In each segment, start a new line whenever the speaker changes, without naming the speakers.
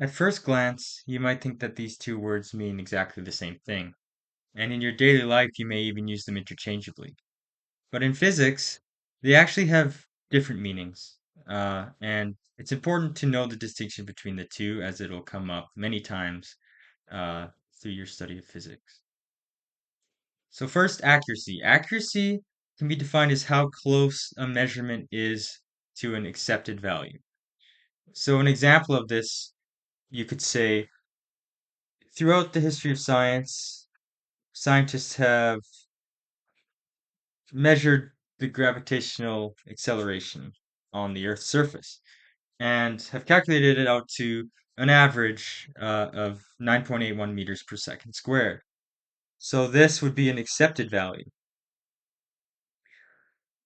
At first glance, you might think that these two words mean exactly the same thing, and in your daily life you may even use them interchangeably. But in physics, they actually have different meanings, and it's important to know the distinction between the two as it'll come up many times uh, through your study of physics. So first, accuracy. Accuracy can be defined as how close a measurement is to an accepted value. So an example of this, you could say, throughout the history of science, scientists have measured the gravitational acceleration on the Earth's surface and have calculated it out to an average of 9.81 meters per second squared. So this would be an accepted value.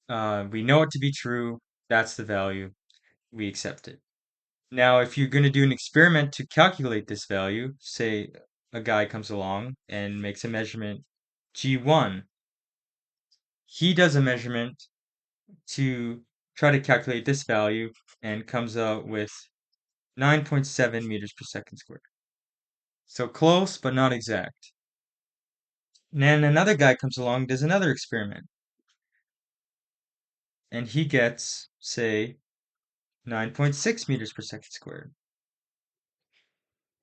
We know it to be true. That's the value. We accept it. Now, if you're going to do an experiment to calculate this value, say a guy comes along and makes a measurement G1, he does a measurement to try to calculate this value and comes out with 9.7 meters per second squared. So close, but not exact. And then another guy comes along, does another experiment, and he gets, say, 9.6 meters per second squared.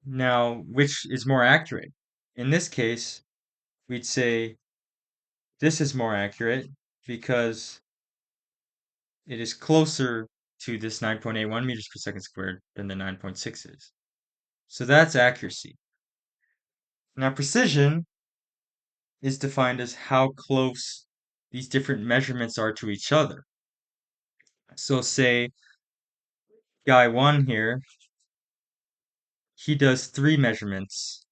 Now, which is more accurate? In this case, we'd say this is more accurate because it is closer to this 9.81 meters per second squared than the 9.6 is. So that's accuracy. Now, precision is defined as how close these different measurements are to each other. So say guy one here, he does three measurements.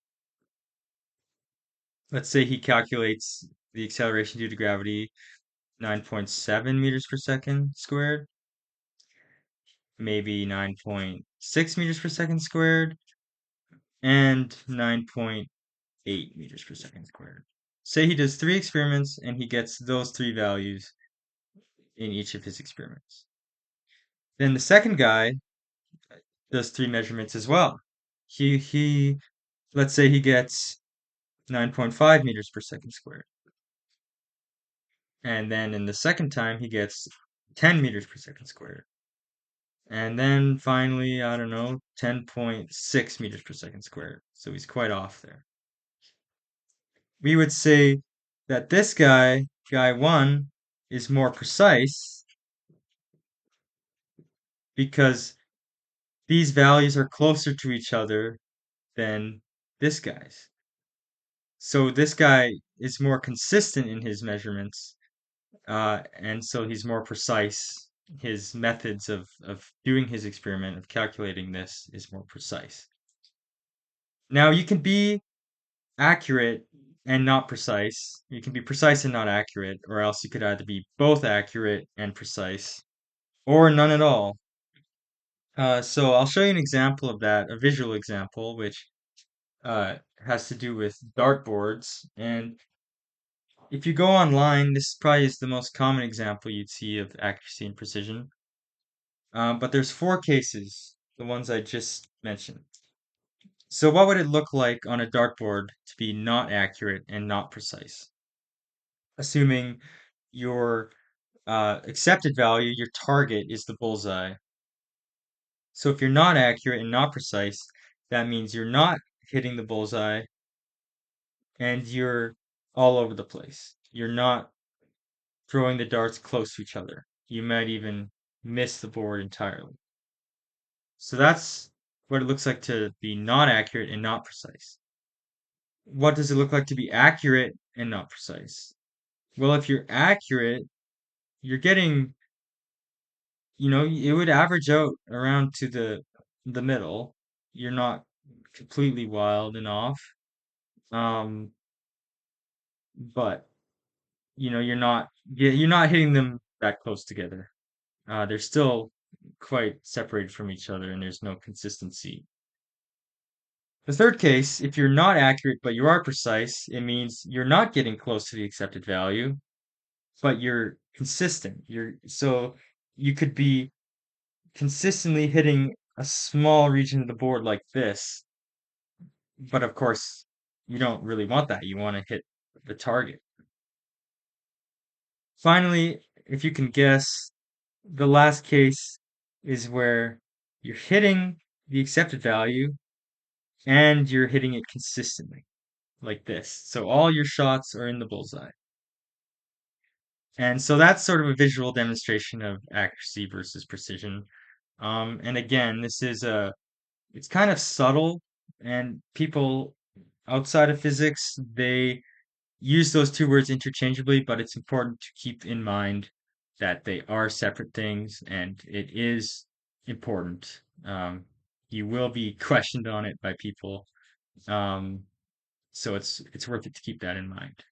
Let's say he calculates the acceleration due to gravity 9.7 meters per second squared, maybe 9.6 meters per second squared, and 9.8 meters per second squared. Say he does three experiments and he gets those three values in each of his experiments. Then the second guy does three measurements as well. He let's say he gets 9.5 meters per second squared. And then in the second time he gets 10 meters per second squared. And then finally, I don't know, 10.6 meters per second squared. So he's quite off there. We would say that this guy, guy one, is more precise because these values are closer to each other than this guy's. So this guy is more consistent in his measurements, and so he's more precise. His methods of doing his experiment, of calculating this, is more precise. Now, you can be accurate and not precise. You can be precise and not accurate, or else you could either be both accurate and precise, or none at all. So I'll show you an example of that, a visual example, which has to do with dartboards. And if you go online, this probably is the most common example you'd see of accuracy and precision. But there's four cases, the ones I just mentioned. So what would it look like on a dartboard to be not accurate and not precise? Assuming your accepted value, your target, is the bullseye. So if you're not accurate and not precise, that means you're not hitting the bullseye and you're all over the place. You're not throwing the darts close to each other. You might even miss the board entirely. So that's what it looks like to be not accurate and not precise. What does it look like to be accurate and not precise? Well, if you're accurate, you're getting, it would average out around to the middle. You're not completely wild and off. Um, but you're not hitting them that close together. They're still quite separated from each other and there's no consistency. The third case, if you're not accurate but you are precise, it means you're not getting close to the accepted value, but you're consistent. You could be consistently hitting a small region of the board like this, but of course, you don't really want that. You want to hit the target. Finally, if you can guess, the last case is where you're hitting the accepted value and you're hitting it consistently, like this. So all your shots are in the bullseye. And so that's sort of a visual demonstration of accuracy versus precision. And again, it's kind of subtle, and people outside of physics, they use those two words interchangeably, but it's important to keep in mind that they are separate things, and it is important. You will be questioned on it by people, um, so it's worth it to keep that in mind.